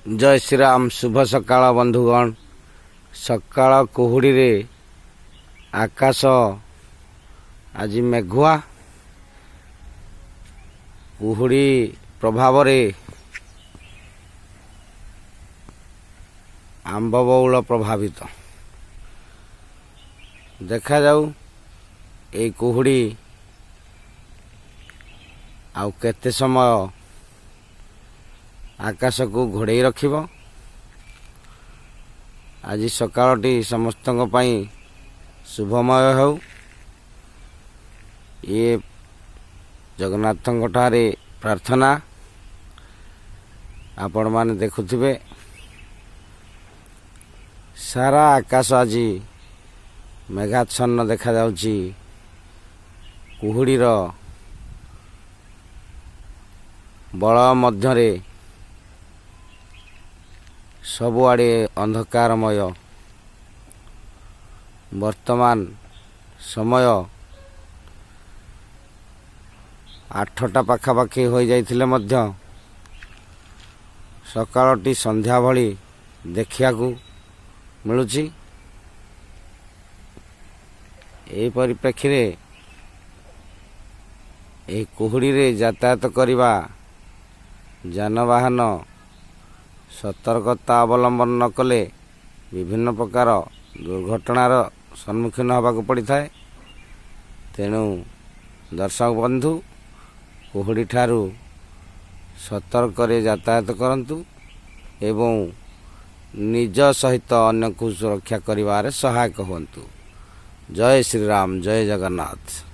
जय श्रीराम। शुभ सकाळ बंधुगण। सकाळ कुहुड़ी रे आकाश आज मेघुआ कुहुड़ी प्रभाव रे आंब बौल प्रभावित देखा जाऊ ए कुहुड़ी आउ केते समय आकाश को घोड़े रखिब। आज सकाळटी समस्तଙ୍କ ପାଇଁ शुभमय हो। ये जगन्नाथଙ୍କ ठारे प्रार्थना आपण माने देखुथिबे सारा आकाश आज मेघाच्छन्न देखा जाउची। कुहुड़ीर बल मध्यरे सबुआड़े अंधकारमय। वर्तमान समय 8टा पाखापाखि हो जाइथिले मध्य सकाळटी संध्या भली देखिया को मिलुची। ए परिप्रेक्षी रे ए कुहुड़ी रे यातायात करिबा जानवाहन सतर्कता अवलंबन न कले विभिन्न प्रकार दुर्घटनार सम्मुखीन होबाक पड़ी थाए। तेणु दर्शक बंधु कुहुड़ी ठारू सतर्क रे यातायात करंतु एवं निज सहित अन्य को सुरक्षा करिवारे सहायक हुंतु। जय श्रीराम, जय जगन्नाथ।